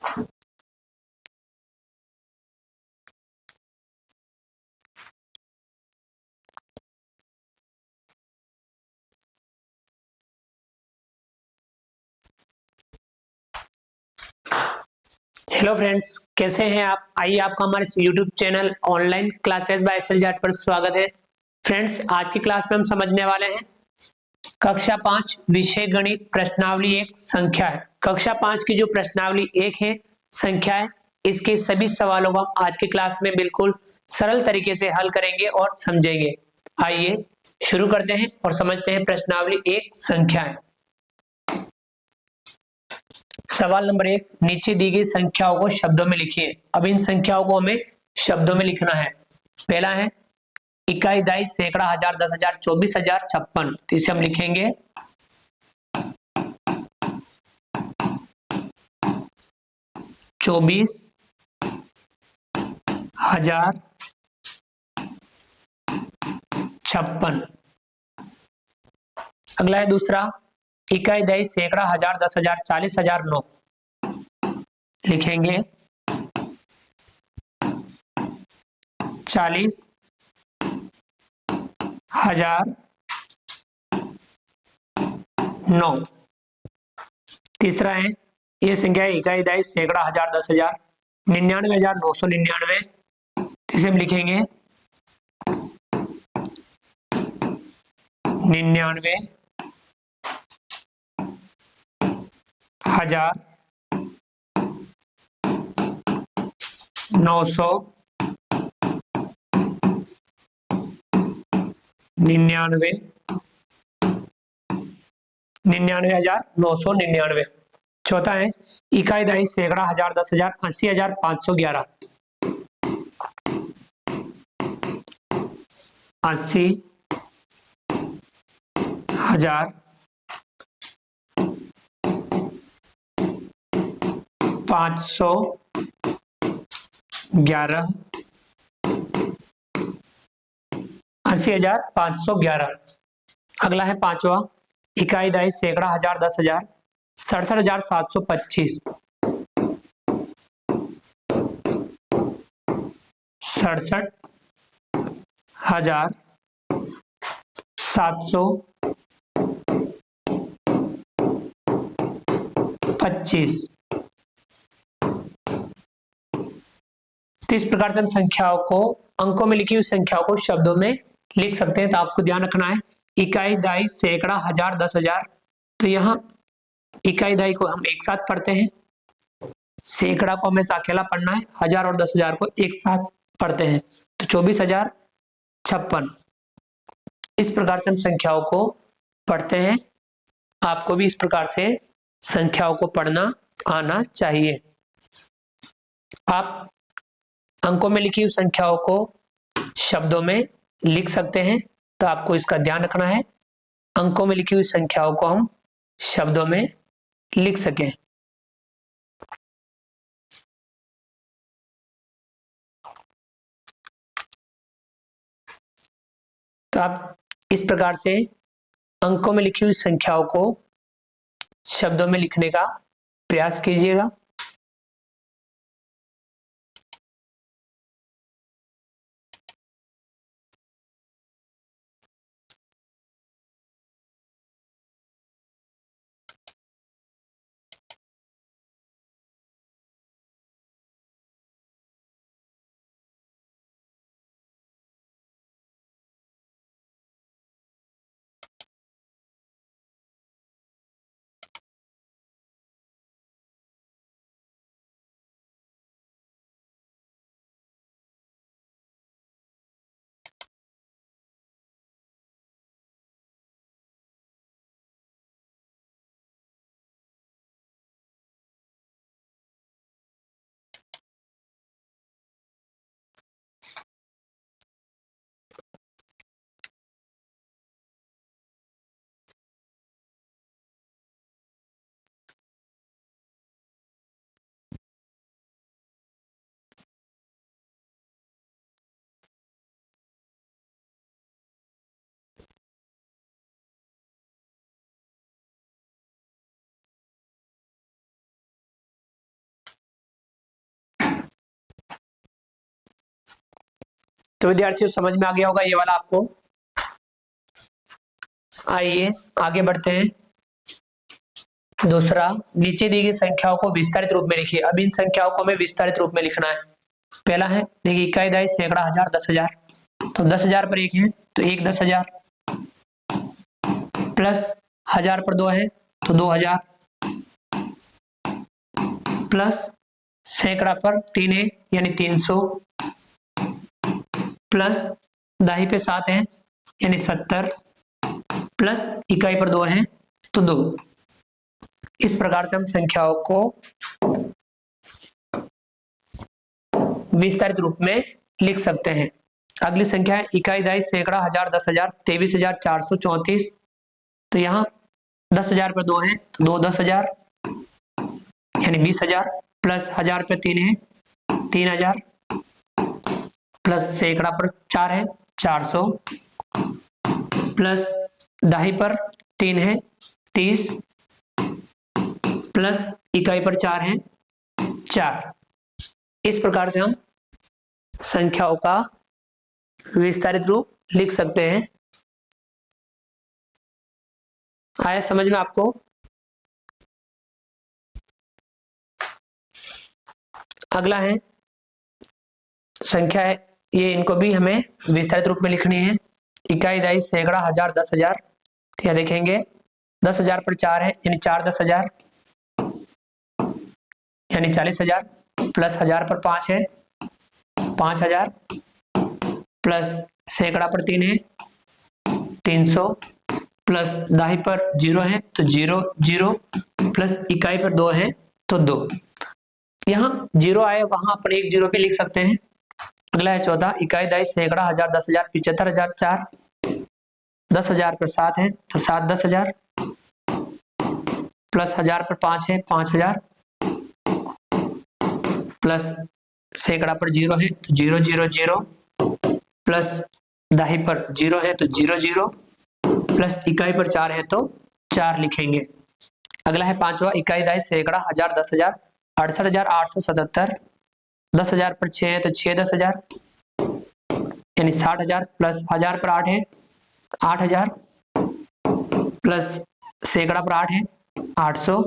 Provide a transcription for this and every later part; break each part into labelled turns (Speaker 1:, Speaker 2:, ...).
Speaker 1: Hello friends, कैसे हैं आप? आइए आपका हमारे YouTube channel online classes by SL Jat पर स्वागत है। फ्रेंड्स, आज की क्लास में हम समझने वाले हैं कक्षा 5 विषय गणित प्रश्नावली एक संख्या है। कक्षा 5 की जो प्रश्नावली एक है संख्या है, इसके सभी सवालों को हम आज की क्लास में बिल्कुल सरल तरीके से हल करेंगे और समझेंगे। आइए शुरू करते हैं और समझते हैं प्रश्नावली एक संख्या है। सवाल नंबर 1, नीचे दी गई संख्याओं को शब्दों में लिखिए। अब इन संख्याओं को हमें शब्दों में लिखना है। पहला है इकाई, दाई, सैकड़ा, हजार, 10,000, 24,000, 56। तो इसे हम लिखेंगे 24,000, 56। अगला है दूसरा इकाई, दाई, सैकड़ा, हजार, 10,000, 40,000, 9। लिखेंगे 40,000, 9। तीसरा है ये संख्या इकाई, दाई, सैकड़ा, हजार, 10,000, 99,999। इसे हम लिखेंगे 99,999, 99,999। चौथा है इकाई, दाई, सैकड़ा, हजार, 10,000, 80,511। 80,511, 80,511। अगला है पांचवा इकाई, दाई, सैकड़ा, हजार, 10,000, 67,725। 67,725। तो इस प्रकार से हम संख्याओं को, अंकों में लिखी हुई संख्याओं को शब्दों में लिख सकते हैं। तो आपको ध्यान रखना है इकाई, दाई, सैकड़ा, हजार, 10,000। तो यहाँ इकाई, दाई को हम एक साथ पढ़ते हैं, सैकड़ा को हमेशा अकेला पढ़ना है, हजार और 10,000 को एक साथ पढ़ते हैं। तो 24,000, 56। इस प्रकार से हम संख्याओं को पढ़ते हैं। आपको भी इस प्रकार से संख्याओं को पढ़ना आना चाहिए। आप अंकों में लिखी हुई संख्याओं को शब्दों में लिख सकते हैं। तो आपको इसका ध्यान रखना है, अंकों में लिखी हुई संख्याओं को हम शब्दों में लिख सकें। तो आप इस प्रकार से अंकों में लिखी हुई संख्याओं को शब्दों में लिखने का प्रयास कीजिएगा। तो विद्यार्थियों समझ में आ गया होगा ये वाला आपको। आइए आगे बढ़ते हैं। दूसरा, नीचे दी गई संख्याओं को विस्तारित रूप में लिखिए। अब इन संख्याओं को हमें विस्तारित रूप में लिखना है। पहला है देखिए, इकाई, दहाई, सैकड़ा, हजार, 10,000। तो 10,000 पर एक है तो एक 10,000, प्लस 1000 पर दो है तो 2,000, प्लस सैकड़ा पर 3 है यानी 300, प्लस दहाई पे 7 है यानी 70, प्लस इकाई पर 2 है तो 2। इस प्रकार से हम संख्याओं को विस्तारित रूप में लिख सकते हैं। अगली संख्या है इकाई, दहाई, सैकड़ा, हजार, 10,000, 23,434। तो यहाँ 10,000 पर 2 है तो 2 10,000 यानी 20,000, प्लस 1000 पे 3 है 3,000, प्लस सैकड़ा पर 4 है 400, प्लस दहाई पर 3 है 30, प्लस इकाई पर 4 है 4। इस प्रकार से हम संख्याओं का विस्तारित रूप लिख सकते हैं। आया समझ में आपको? अगला है संख्या है, ये इनको भी हमें विस्तारित रूप में लिखनी है। इकाई, दहाई, सैकड़ा, हजार, 10,000। तो यह देखेंगे 10,000 पर 4 है यानी 4 10,000 यानी 40,000, प्लस 1000 पर 5 है 5,000, प्लस सैकड़ा पर 3 है 300, प्लस दहाई पर 0 है तो 0 0, प्लस इकाई पर 2 है तो 2। यहाँ 0 आए वहां अपन एक 0 पे लिख सकते हैं। अगला है चौथा, इकाई, दहाई, सैकड़ा, हजार, 10,000, 75,000, 4। 10,000 पर 7 है तो 7 10,000, प्लस 1000 पर 5 है 5,000, प्लस सैकड़ा पर 0 है तो 0 0 0, प्लस दहाई पर 0 है तो 0 0, प्लस इकाई पर 4 है तो 4 लिखेंगे। अगला है पांचवा, इकाई, दहाई, सैकड़ा, हजार, 10,000, 68,877। 10,000 पर 6 है तो 6 10,000 यानी 60,000, प्लस 1000 पर 8 है 8,000, प्लस सैकड़ा पर 8 है 800,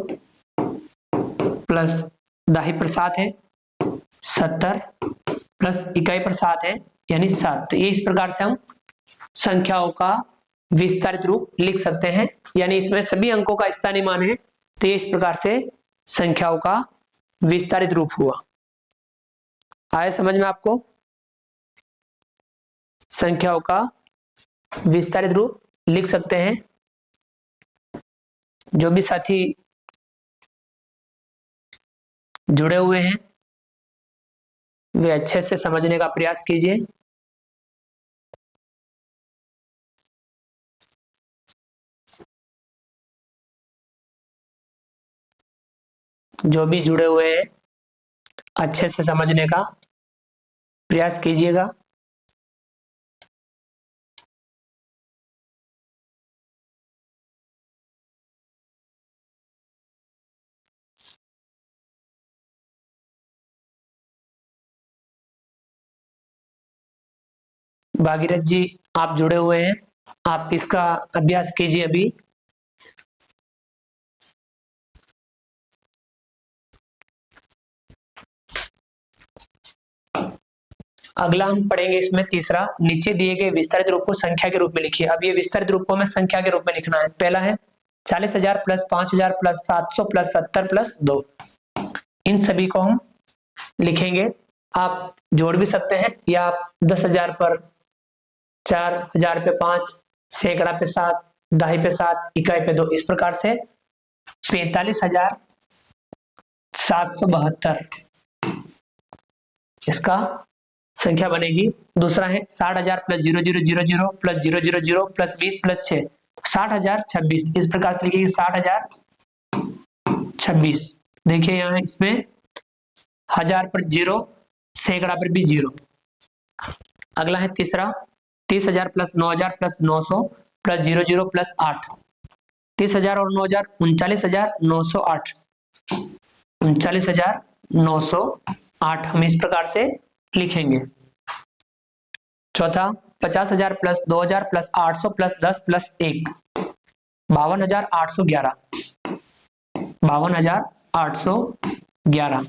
Speaker 1: प्लस दहाई पर 7 है 70, प्लस इकाई पर 7 है यानी 7। तो इस प्रकार से हम संख्याओं का विस्तारित रूप लिख सकते हैं, यानी इसमें सभी अंकों का स्थानीय मान है। तो इस प्रकार से संख्याओं का विस्तारित रूप हुआ। आया समझ में आपको? संख्याओं का विस्तारित रूप लिख सकते हैं। जो भी साथी जुड़े हुए हैं वे अच्छे से समझने का प्रयास कीजिए। जो भी जुड़े हुए हैं अच्छे से समझने का प्रयास कीजिएगा। भागीरथ जी आप जुड़े हुए हैं, आप इसका अभ्यास कीजिए अभी। अगला हम पढ़ेंगे इसमें तीसरा, नीचे दिए गए विस्तारित रूप को संख्या के रूप में लिखिए। अब ये विस्तारित रूप को हमें संख्या के रूप में लिखना है। पहला है 40,000 प्लस 5,000 प्लस 700 प्लस 70 प्लस 2। इन सभी को हम लिखेंगे। आप जोड़ भी सकते हैं या आप 10,000 पर 4, 1000 पे 5, सैकड़ा पे 7, दहाई पे 7, इकाई पे 2, इस प्रकार से 45,772 इसका संख्या बनेगी। दूसरा है 60,000 प्लस 0000 प्लस 000 प्लस 20 प्लस 6, 60,026। इस प्रकार से लिखिए 60,026। देखिए यहाँ इसमें 1000 पर 0, सैकड़ा पर भी 0। अगला है तीसरा 30,000 प्लस 9,000 प्लस 900 प्लस 00 प्लस 8। 30,000 और 9,000 39,908, 39,908 हम इस प्रकार से लिखेंगे। चौथा 50,000 प्लस 2,000 प्लस 800 प्लस 10 प्लस 1, 52,811, 52,811।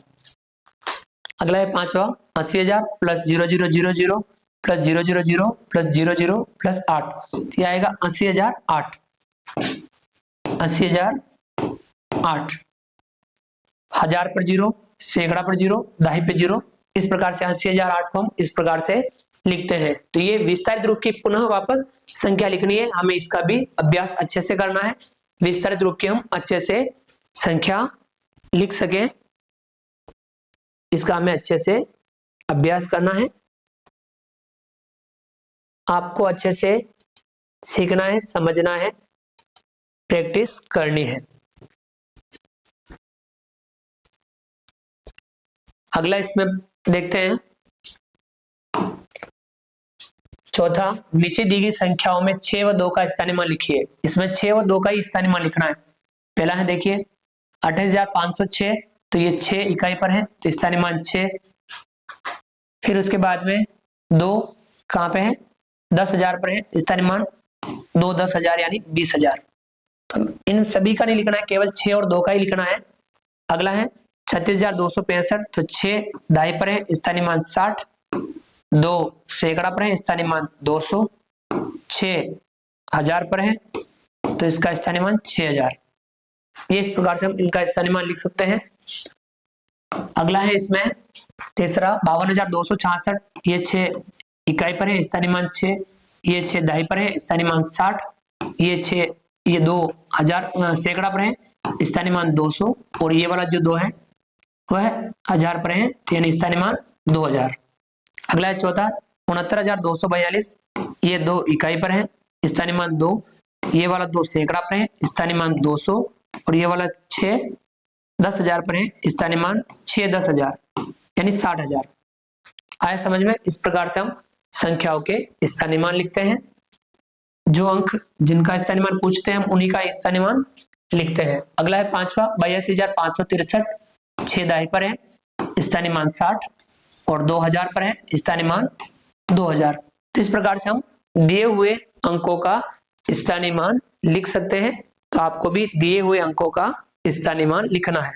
Speaker 1: अगला है पांचवा 80,000 प्लस 0000 प्लस 000 प्लस 00 प्लस 8, ये आएगा 80,008, 80,008। हजार पर जीरो, सैकड़ा पर जीरो, दहाई पे जीरो, इस प्रकार से 80,008 को हम इस प्रकार से लिखते हैं। तो ये विस्तारित रूप की पुनः वापस संख्या लिखनी है, हमें इसका भी अभ्यास अच्छे से करना है, विस्तारित रूप की हम अच्छे से संख्या लिख सकें, इसका हमें अच्छे से अभ्यास करना है, आपको अच्छे से सीखना है, समझना है, प्रैक्टिस करनी है। अगला इसमें देखते हैं चौथा, नीचे दी गई संख्याओं में 6 व 2 का स्थानीय मान लिखिए। इसमें 6 व 2 का ही स्थानीय मान लिखना है। पहला है देखिए 28,506, तो ये 6 इकाई पर है तो स्थानीय मान 6। फिर उसके बाद में 2 कहाँ पे है, 10,000 पर है, स्थानीय मान 2 10,000 यानी 20,000। तो इन सभी का नहीं लिखना है, केवल 6 और 2 का ही लिखना है। अगला है 36,265, तो 6 दहाई पर है, स्थानीय मान 60, 2 सैकड़ा पर है, स्थानीय मान 200, 6 हजार पर है तो इसका स्थानीय मान 6,000। ये इस प्रकार से हम इनका स्थानीय मान लिख सकते हैं। अगला है इसमें तीसरा 52,266, ये 6 इकाई पर है, स्थानीय मान 6, ये 6 दहाई पर है, स्थानीय मान 60, ये 6 ये 2 हजार सैकड़ा पर है, स्थानीय मान 200, और ये वाला जो 2 है वह हजार पर है यानी स्थानीय मान 2,000। अगला है चौथा 69,242, ये 2 इकाई पर है, स्थानीय मान 2, ये वाला 2 सैकड़ा पर है, स्थानीय मान 200, और ये वाला 6 10,000 पर है, स्थानीय मान 6 10,000 यानी 60,000। आया समझ में? इस प्रकार से हम संख्याओं के स्थानीय मान लिखते हैं। जो अंक जिनका स्थानीय मान पूछते हैं हम उन्हीं का स्थानीय मान लिखते हैं। अगला है पांचवा 82,563, 6 दहाई पर है, स्थानीय मान 60, और 2,000 पर है, स्थानीय मान 2,000। तो इस प्रकार से हम दिए हुए अंकों का स्थानीय मान लिख सकते हैं। तो आपको भी दिए हुए अंकों का स्थानीय मान लिखना है।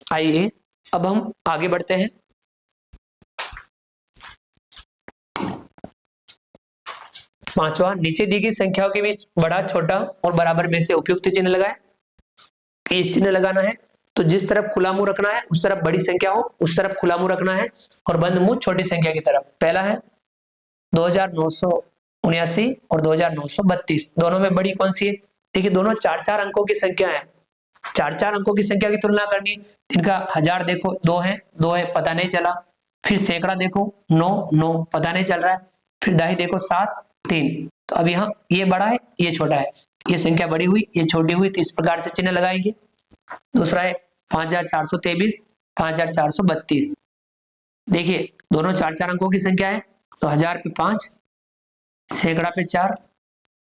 Speaker 1: आइए अब हम आगे बढ़ते हैं। पांचवा, नीचे दी गई संख्याओं के बीच बड़ा, छोटा और बराबर में से उपयुक्त चिन्ह लगाए। ये चिन्ह लगाना है तो जिस तरफ खुला मुंह रखना है उस तरफ बड़ी संख्या हो, उस तरफ खुला मुंह रखना है, और बंद मुंह छोटी संख्या की तरफ। पहला है 2,979 और 2,932, दोनों में बड़ी कौन सी है? देखिए दोनों 4-4 अंकों की संख्या है, 4-4 अंकों की संख्या की तुलना करनी है। इनका हजार देखो 2 है, 2 है पता नहीं चला, फिर सैकड़ा देखो 9 9 पता नहीं चल रहा है, फिर दहाई देखो 7 3। तो अब यहाँ ये बड़ा है ये छोटा है, ये संख्या बड़ी हुई ये छोटी हुई, तो इस प्रकार से चिन्ह लगाएंगे। दूसरा है 5,423 5,432, देखिए दोनों 4-4 अंकों की संख्या है, तो हजार पे 5, सैकड़ा पे 4,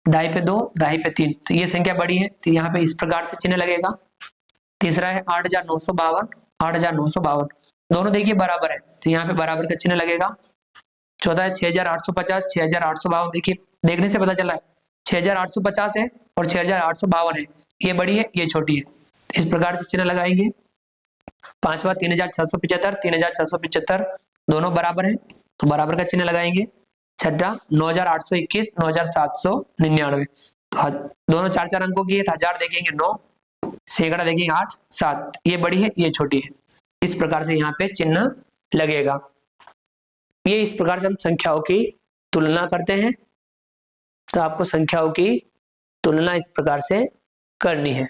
Speaker 1: दहाई पे 2 दहाई पे 3, तो ये संख्या बड़ी है तो यहाँ पे इस प्रकार से चिन्ह लगेगा। तीसरा है 8,952 8,952, दोनों देखिए बराबर है तो यहाँ पे बराबर का चिन्ह लगेगा। चौथा है 6,850 6,852, देखिए देखने से पता चल रहा है 6,850 है और 6,852 है, ये बड़ी है ये छोटी है, इस प्रकार से चिन्ह लगाएंगे। पांचवा 3,675 3,675, दोनों बराबर है तो बराबर का चिन्ह लगाएंगे। छठा 9,821 9,799, तो दोनों 4-4 अंकों की है तो हजार देखेंगे 9, सैकड़ा देखेंगे 8 7, ये बड़ी है ये छोटी है, इस प्रकार से यहाँ पे चिन्ह लगेगा। ये इस प्रकार से हम संख्याओं की तुलना करते हैं। तो आपको संख्याओं की तुलना इस प्रकार से करनी है।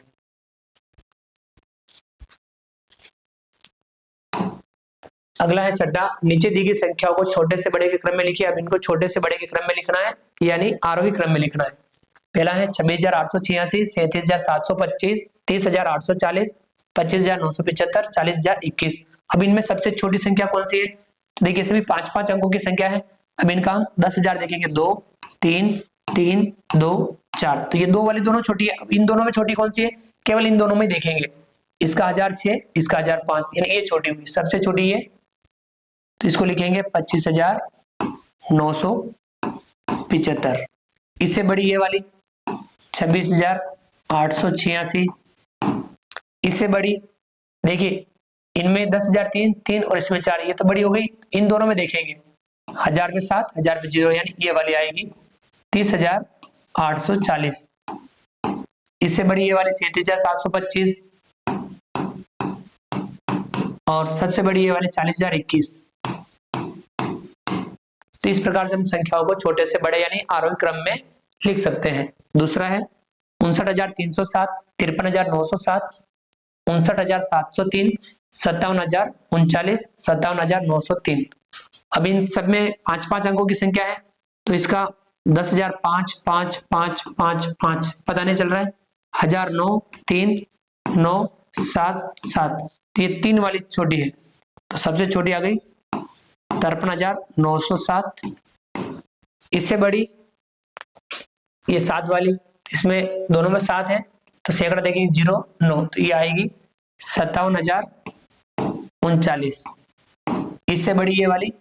Speaker 1: अगला है छठा, नीचे दी गई संख्याओं को छोटे से बड़े के क्रम में लिखिए। अब इनको छोटे से बड़े के क्रम में लिखना है यानी आरोही क्रम में लिखना है। पहला है 26,886 37,725 30,840 25,975 40,021। अब इनमें सबसे छोटी संख्या कौन सी है? तो देखिए सभी 5-5 अंकों की संख्या है। अब इनका हम 10,000 देखेंगे 2 3 3 2 4, तो ये 2 वाली दोनों छोटी है। अब इन दोनों में छोटी कौन सी है? केवल इन दोनों में देखेंगे इसका 1006, इसका 1005, यानी ये छोटी हुई, सबसे छोटी ये, तो इसको लिखेंगे 25,975। इससे बड़ी ये वाली 26,886। इससे बड़ी देखिए, इनमें 10,003 3 और इसमें 4, ये तो बड़ी हो गई। इन दोनों में देखेंगे 1000 में 7, 1000 में 0, यानी ये वाली आएगी 30,840। इससे बड़ी ये वाली 37,725 और सबसे बड़ी ये वाली 40,021। तो इस प्रकार से हम संख्याओं को छोटे से बड़े यानी आरोही क्रम में लिख सकते हैं। दूसरा है 59,307, 53,907, 59,703, 57,039, 57,903। अब इन सब में 5-5 अंकों की संख्या है, तो इसका 10,005, 5, 5, 5, 5 पता नहीं चल रहा है। 1,009, 3, 9, 7, 7, तो ये 3 वाली छोटी है, तो सबसे छोटी आ गई 53,907। इससे बड़ी ये 7 वाली, इसमें दोनों में 7 है, तो सैकड़ा देखेंगे 0, 9, तो ये आएगी 57,039। इससे बड़ी ये वाली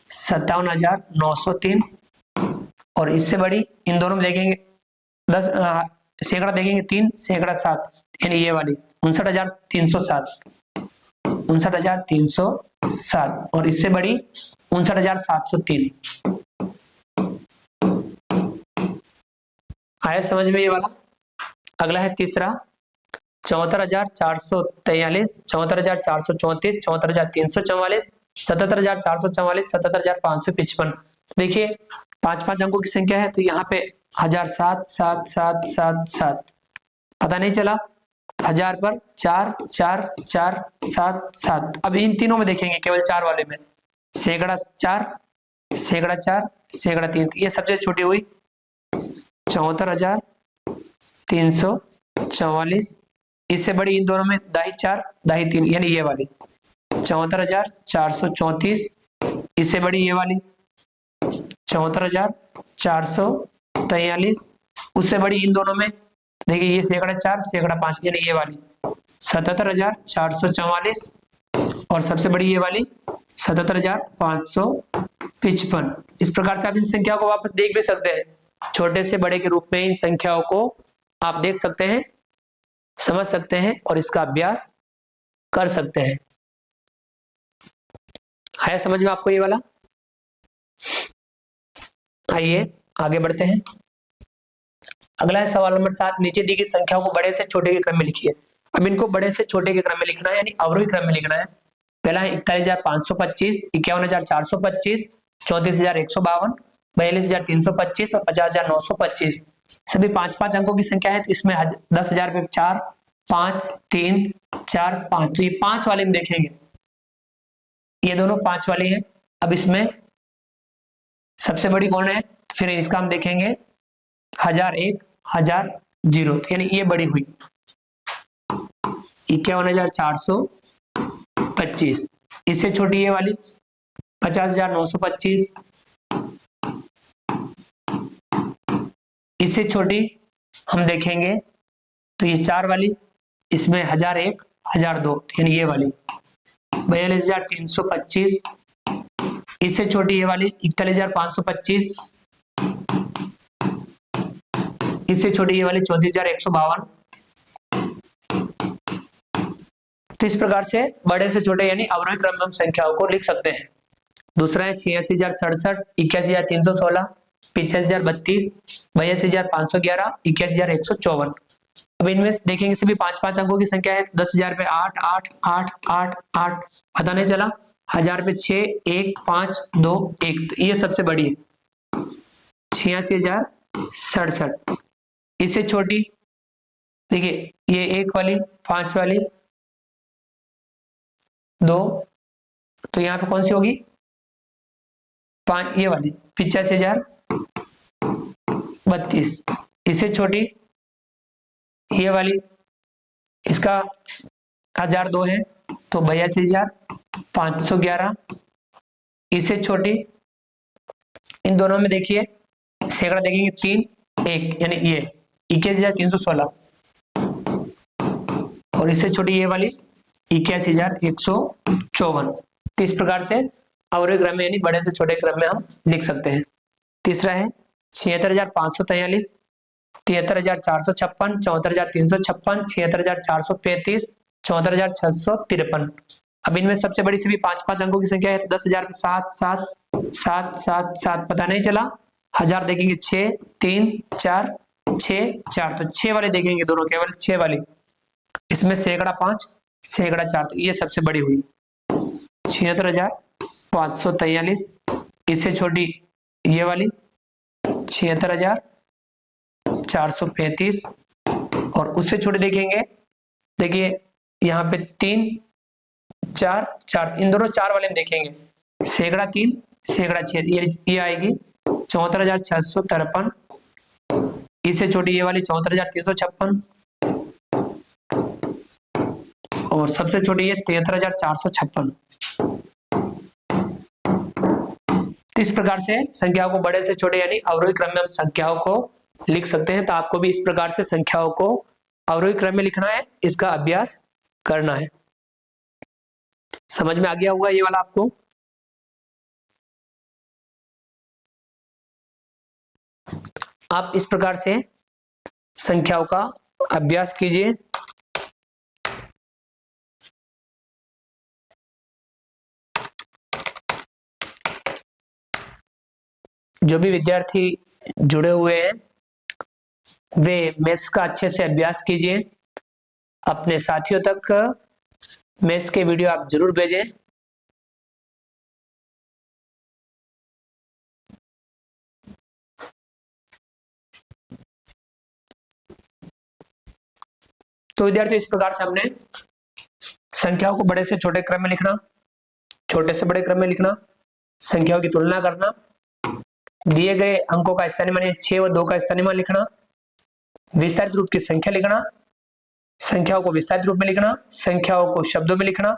Speaker 1: 57,903 और इससे बड़ी इन दोनों में देखेंगे 10 सैकड़ा देखेंगे 3, सैकड़ा 7, यानी ये वाली 59,307, 59,307 और इससे बड़ी 59,703। आया समझ में ये वाला। अगला है तीसरा 74,443, 74,434, 74,344, 77,444, 77,555। देखिए 5-5 अंकों की संख्या है, तो यहाँ पे 1,007, 7, 7, 7, 7 पता नहीं चला। 1000 पर 4, 4, 4, 7, 7। अब इन तीनों में देखेंगे केवल 4 वाले में सैकड़ा 4, सैकड़ा 4, सैकड़ा 3, ये सबसे छोटी हुई 74,344। इससे बड़ी इन दोनों में दाही 4, दाही 3, यानी ये वाली 74,434। इससे बड़ी ये वाली 74,443। उससे बड़ी इन दोनों में देखिए ये सैकड़ा 4, सैकड़ा 5, यानी ये वाली 77,444 और सबसे बड़ी ये वाली 77,555। इस प्रकार से आप इन संख्याओं को वापस देख भी सकते हैं, छोटे से बड़े के रूप में इन संख्याओं को आप देख सकते हैं, समझ सकते हैं और इसका अभ्यास कर सकते हैं। है समझ में आपको ये वाला? आइए आगे बढ़ते हैं। अगला है सवाल नंबर 7, नीचे दी गई संख्याओं को बड़े से छोटे के क्रम में लिखिए। अब इनको बड़े से छोटे के क्रम में लिखना है, यानी अवरोही क्रम में लिखना है। पहला है 41,525, 51,425, 34,152, 42,325 और 50,925। सभी 5-5 अंकों की संख्या है, तो इसमें 10,000 पे 4, 5, 3, 4, 5, तो ये 5 वाले में देखेंगे, ये दोनों 5 वाले हैं। अब इसमें सबसे बड़ी कौन है, फिर इसका हम देखेंगे 1,001, 1,000, यानी ये बड़ी हुई 51,425। इससे छोटी ये वाली 50,925। इससे छोटी हम देखेंगे तो ये 4 वाली, इसमें 1,001, 1,002, यानी ये वाली 42,325। इससे छोटी ये वाली 41,525। इससे छोटी ये वाली 34,152। तो इस प्रकार से बड़े से छोटे यानी अवरोही क्रम में हम संख्याओं को लिख सकते हैं। दूसरा है 86,067, 81,316, 85,032, 82,511, 81,154। अब इनमें देखेंगे सभी 5-5 अंकों की संख्या है। 10,000 पे 8, 8, 8, 8, 8 पता नहीं चला। 1,000 पे 6, 1, 5, 2, 1, तो ये सबसे बड़ी है 86,067। इससे छोटी देखिए ये 1 वाली, 5 वाली, 2, तो यहाँ पे कौन सी होगी 5, ये वाली 85,032। इससे छोटी ये वाली, इसका 1,002 है तो 82,511। इससे छोटी इन दोनों में देखिए सैकड़ा देखेंगे 3, 1, यानी ये 21,316। और इससे छोटी ये वाली 81,154। तो इस प्रकार से अवरोही क्रम में यानी बड़े से छोटे क्रम में हम लिख सकते हैं। तीसरा है 76,543, 73,456, 74,356, 76,435, 74,653। अब इनमें सबसे बड़ी से भी 5-5 अंकों की संख्या है तो 10,000 में 7 7 7 7 7 पता नहीं चला। 1000 देखेंगे 6 3 4 6 4, तो 6 वाले देखेंगे दोनों, केवल 6 वाली। इसमें सैकड़ा 5 सैकड़ा 4, तो ये सबसे बड़ी हुई 76,543। इससे छोटी ये वाली 76,435, और उससे छोटे देखेंगे, देखिए यहाँ पे 3 4 4, इन दोनों 4 वाले में देखेंगे सैकड़ा 3 सैकड़ा 6, ये आएगी 74,653। इससे छोटी ये वाली 74,356, और सबसे छोटी ये 73,456। तो इस प्रकार से संख्याओं को बड़े से छोटे यानी अवरोही क्रम में हम संख्याओं को लिख सकते हैं। तो आपको भी इस प्रकार से संख्याओं को अवरोही क्रम में लिखना है, इसका अभ्यास करना है। समझ में आ गया होगा ये वाला आपको। आप इस प्रकार से संख्याओं का अभ्यास कीजिए। जो भी विद्यार्थी जुड़े हुए हैं वे मैथ्स का अच्छे से अभ्यास कीजिए। अपने साथियों तक मैथ्स के वीडियो आप जरूर भेजें। तो विद्यार्थी इस प्रकार से हमने संख्याओं को बड़े से छोटे क्रम में लिखना, छोटे से बड़े क्रम में लिखना, संख्याओं की तुलना करना, दिए गए अंकों का स्थानीय मान 6 व 2 का स्थानीय मान लिखना, विस्तारित रूप की संख्या लिखना, संख्याओं को विस्तारित रूप में लिखना, संख्याओं को शब्दों में लिखना।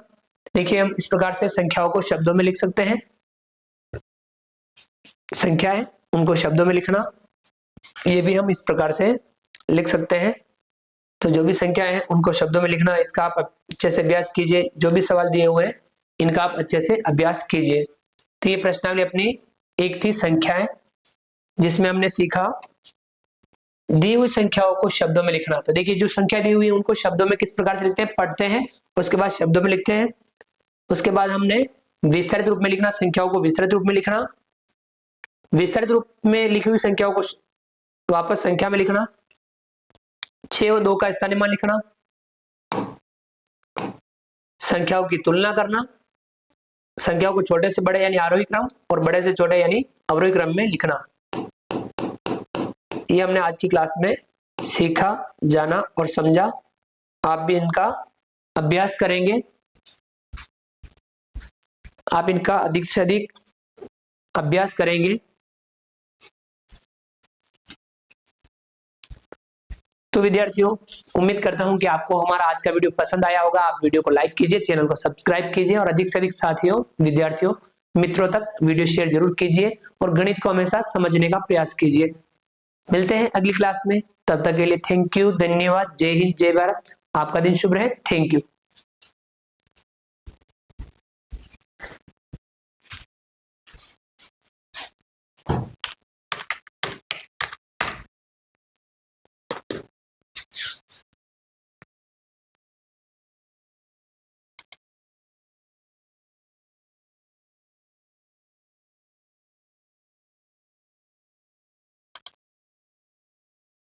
Speaker 1: देखिए हम इस प्रकार से संख्याओं को शब्दों में लिख सकते हैं। संख्याएं उनको शब्दों में लिखना, ये भी हम इस प्रकार से लिख सकते हैं। तो जो भी संख्याएं हैं उनको शब्दों में लिखना, इसका आप अच्छे से अभ्यास कीजिए। जो भी सवाल दिए हुए हैं इनका आप अच्छे से अभ्यास कीजिए। तो ये प्रश्नावली अपनी एक थी संख्याएं, जिसमें हमने सीखा दी हुई संख्याओं को शब्दों में लिखना। तो देखिए जो संख्या दी हुई है उनको शब्दों में किस प्रकार से लिखते हैं, पढ़ते हैं उसके बाद शब्दों में लिखते हैं। उसके बाद हमने विस्तारित रूप में लिखना, संख्याओं को विस्तारित रूप में लिखना, विस्तारित रूप में लिखी हुई संख्याओं को वापस संख्या में लिखना, 6 और 2 का स्थानीय मान लिखना, संख्याओं की तुलना करना, संख्याओं को छोटे से बड़े यानी आरोही क्रम और बड़े से छोटे यानी अवरोही क्रम में लिखना। ये हमने आज की क्लास में सीखा, जाना और समझा। आप भी इनका अभ्यास करेंगे, आप इनका अधिक से अधिक अभ्यास करेंगे। तो विद्यार्थियों उम्मीद करता हूं कि आपको हमारा आज का वीडियो पसंद आया होगा। आप वीडियो को लाइक कीजिए, चैनल को सब्सक्राइब कीजिए और अधिक से अधिक साथियों, विद्यार्थियों, मित्रों तक वीडियो शेयर जरूर कीजिए और गणित को हमेशा समझने का प्रयास कीजिए। मिलते हैं अगली क्लास में, तब तक के लिए थैंक यू, धन्यवाद, जय हिंद, जय भारत। आपका दिन शुभ रहे। Thank you.